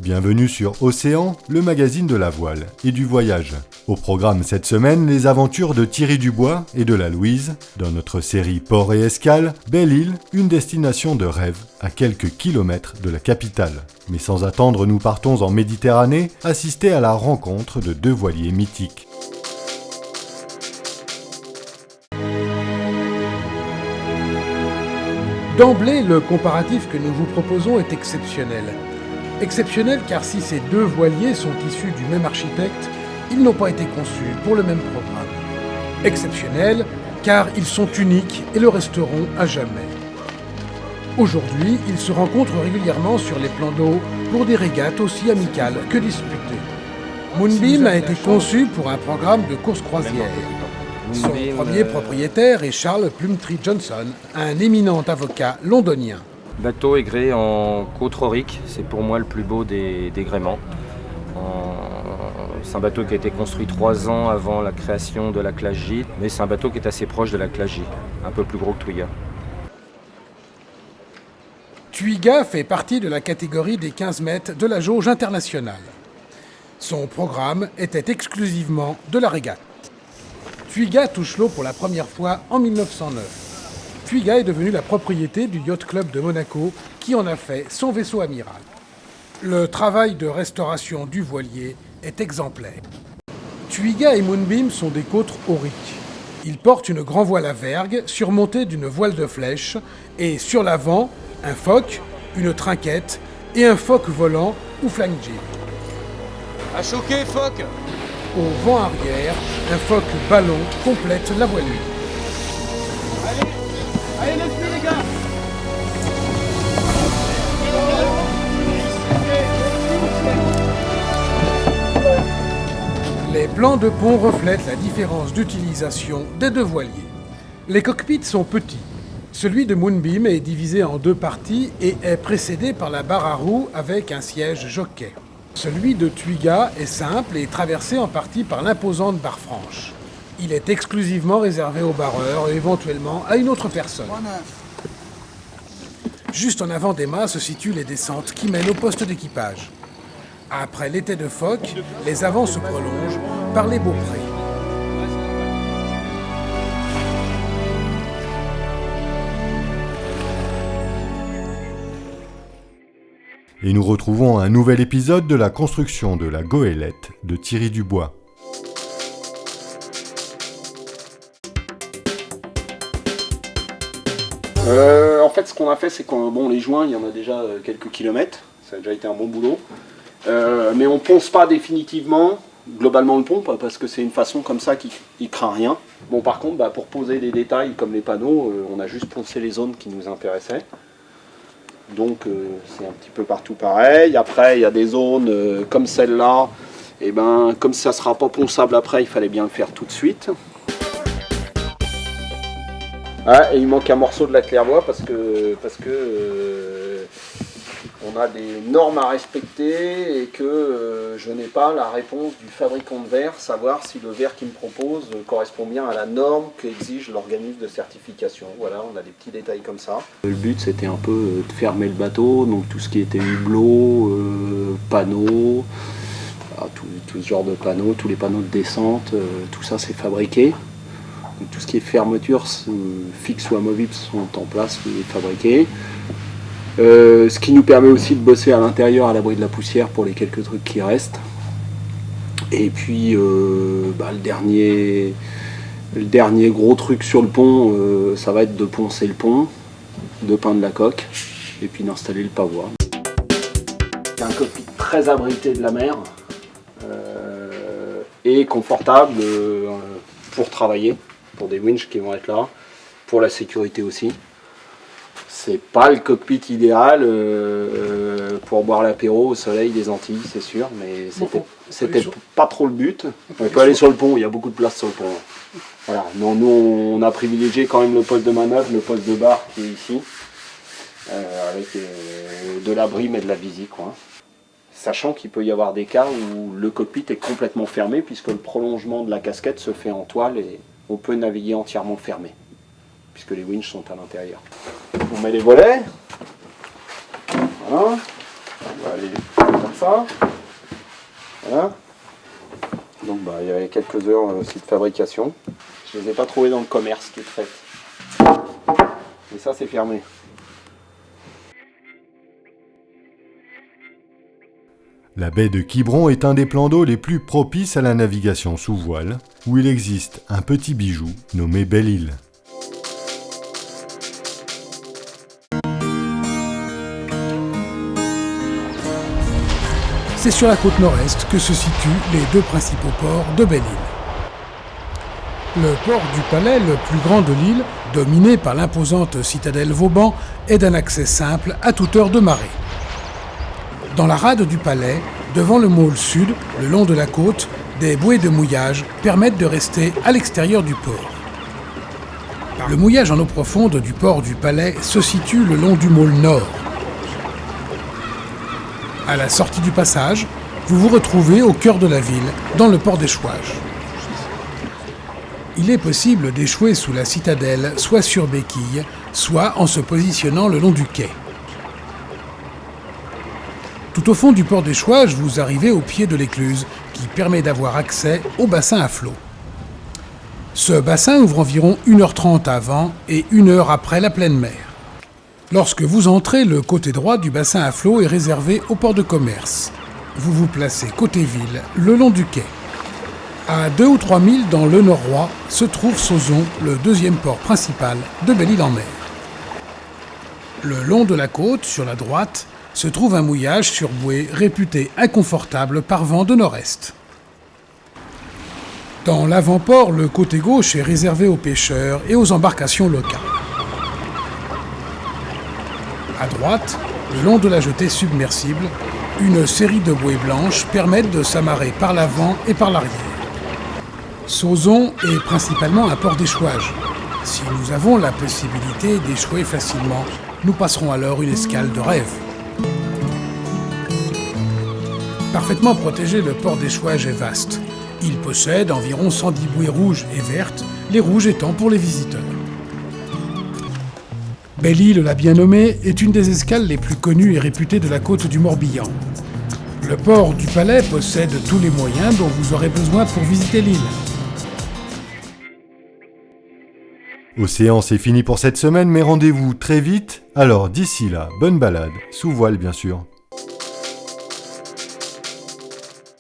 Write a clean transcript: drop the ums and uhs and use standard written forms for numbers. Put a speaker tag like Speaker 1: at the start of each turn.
Speaker 1: Bienvenue sur Océan, le magazine de la voile et du voyage. Au programme cette semaine, les aventures de Thierry Dubois et de la Louise, dans notre série Port et Escale, Belle-Île, une destination de rêve à quelques kilomètres de la capitale. Mais sans attendre, nous partons en Méditerranée, assister à la rencontre de deux voiliers mythiques.
Speaker 2: D'emblée, le comparatif que nous vous proposons est exceptionnel. Exceptionnel car si ces deux voiliers sont issus du même architecte, ils n'ont pas été conçus pour le même programme. Exceptionnel car ils sont uniques et le resteront à jamais. Aujourd'hui, ils se rencontrent régulièrement sur les plans d'eau pour des régates aussi amicales que disputées. Moonbeam a été conçu pour un programme de course croisière. Son premier propriétaire est Charles Plumtree Johnson, un éminent avocat londonien.
Speaker 3: Bateau est gréé en Côte-Roric, c'est pour moi le plus beau des gréements. C'est un bateau qui a été construit 3 ans avant la création de la classe J, mais c'est un bateau qui est assez proche de la classe J, un peu plus gros que Twiga.
Speaker 2: Twiga fait partie de la catégorie des 15 mètres de la jauge internationale. Son programme était exclusivement de la régate. Twiga touche l'eau pour la première fois en 1909. Twiga est devenu la propriété du Yacht Club de Monaco, qui en a fait son vaisseau amiral. Le travail de restauration du voilier est exemplaire. Twiga et Moonbeam sont des côtres auriques. Ils portent une grand voile à vergue surmontée d'une voile de flèche et sur l'avant, un foc, une trinquette et un foc volant ou flying jib.
Speaker 4: À choquer, phoque!
Speaker 2: Au vent arrière, un foc ballon complète la voilure.
Speaker 4: Allez, laisse-les les gars!
Speaker 2: Les plans de pont reflètent la différence d'utilisation des deux voiliers. Les cockpits sont petits. Celui de Moonbeam est divisé en 2 parties et est précédé par la barre à roues avec un siège jockey. Celui de Twiga est simple et traversé en partie par l'imposante barre franche. Il est exclusivement réservé aux barreurs et éventuellement à une autre personne. Juste en avant des mâts se situent les descentes qui mènent au poste d'équipage. Après l'été de phoque, les avants se prolongent par les beauprés.
Speaker 1: Et nous retrouvons un nouvel épisode de la construction de la goélette de Thierry Dubois.
Speaker 5: En fait, ce qu'on a fait, c'est que les joints, il y en a déjà quelques kilomètres. Ça a déjà été un bon boulot. Mais on ponce pas définitivement, globalement le pompe, parce que c'est une façon comme ça qui craint rien. Bon, par contre, pour poser des détails comme les panneaux, on a juste poncé les zones qui nous intéressaient. Donc c'est un petit peu partout pareil. Après, il y a des zones comme celle-là. Et comme ça ne sera pas ponçable après, il fallait bien le faire tout de suite. Ah, et il manque un morceau de la claire-voie parce que on a des normes à respecter et que je n'ai pas la réponse du fabricant de verre, savoir si le verre qu'il me propose correspond bien à la norme qu'exige l'organisme de certification. Voilà, on a des petits détails comme ça. Le but, c'était un peu de fermer le bateau, donc tout ce qui était hublot, panneaux, tout ce genre de panneaux, tous les panneaux de descente, tout ça c'est fabriqué. Donc, tout ce qui est fermeture, fixe ou amovible, sont en place et fabriqués. Ce qui nous permet aussi de bosser à l'intérieur à l'abri de la poussière pour les quelques trucs qui restent. Et puis le dernier gros truc sur le pont, ça va être de poncer le pont, de peindre la coque et puis d'installer le pavois. C'est un cockpit très abrité de la mer et confortable pour travailler, pour des winches qui vont être là, pour la sécurité aussi. C'est pas le cockpit idéal pour boire l'apéro au soleil des Antilles, c'est sûr, mais c'était pas trop le but. On peut aller sur le pont, il y a beaucoup de place sur le pont. Voilà. Non, nous, on a privilégié quand même le poste de manœuvre, le poste de barre qui est ici, avec de la brime et de la visite, quoi. Sachant qu'il peut y avoir des cas où le cockpit est complètement fermé, puisque le prolongement de la casquette se fait en toile et on peut naviguer entièrement fermé, puisque les winches sont à l'intérieur. On met les volets. Voilà. On va aller ça. Voilà. Donc il y avait quelques heures aussi de fabrication. Je les ai pas trouvées dans le commerce toutes faites. Et ça c'est fermé.
Speaker 1: La baie de Quiberon est un des plans d'eau les plus propices à la navigation sous voile, où il existe un petit bijou nommé Belle-Île.
Speaker 2: C'est sur la côte nord-est que se situent les deux principaux ports de Belle-Île. Le port du Palais, le plus grand de l'île, dominé par l'imposante citadelle Vauban, est d'un accès simple à toute heure de marée. Dans la rade du Palais, devant le môle sud, le long de la côte, des bouées de mouillage permettent de rester à l'extérieur du port. Le mouillage en eau profonde du port du Palais se situe le long du môle nord. À la sortie du passage, vous vous retrouvez au cœur de la ville, dans le port d'échouage. Il est possible d'échouer sous la citadelle, soit sur béquille, soit en se positionnant le long du quai. Tout au fond du port d'échouage, vous arrivez au pied de l'écluse, qui permet d'avoir accès au bassin à flot. Ce bassin ouvre environ 1h30 avant et 1h après la pleine mer. Lorsque vous entrez, le côté droit du bassin à flot est réservé au port de commerce. Vous vous placez côté ville, le long du quai. À 2 ou 3 milles dans le nord-ouest se trouve Sauzon, le deuxième port principal de Belle-Île-en-Mer. Le long de la côte, sur la droite, se trouve un mouillage sur bouée réputé inconfortable par vent de nord-est. Dans l'avant-port, le côté gauche est réservé aux pêcheurs et aux embarcations locales. À droite, le long de la jetée submersible, une série de bouées blanches permettent de s'amarrer par l'avant et par l'arrière. Sauzon est principalement un port d'échouage. Si nous avons la possibilité d'échouer facilement, nous passerons alors une escale de rêve. Parfaitement protégé, le port d'échouage est vaste. Il possède environ 110 bouées rouges et vertes, les rouges étant pour les visiteurs. Belle-Île, la bien nommée, est une des escales les plus connues et réputées de la côte du Morbihan. Le port du Palais possède tous les moyens dont vous aurez besoin pour visiter l'île.
Speaker 1: Océan, c'est fini pour cette semaine, mais rendez-vous très vite. Alors d'ici là, bonne balade, sous voile bien sûr.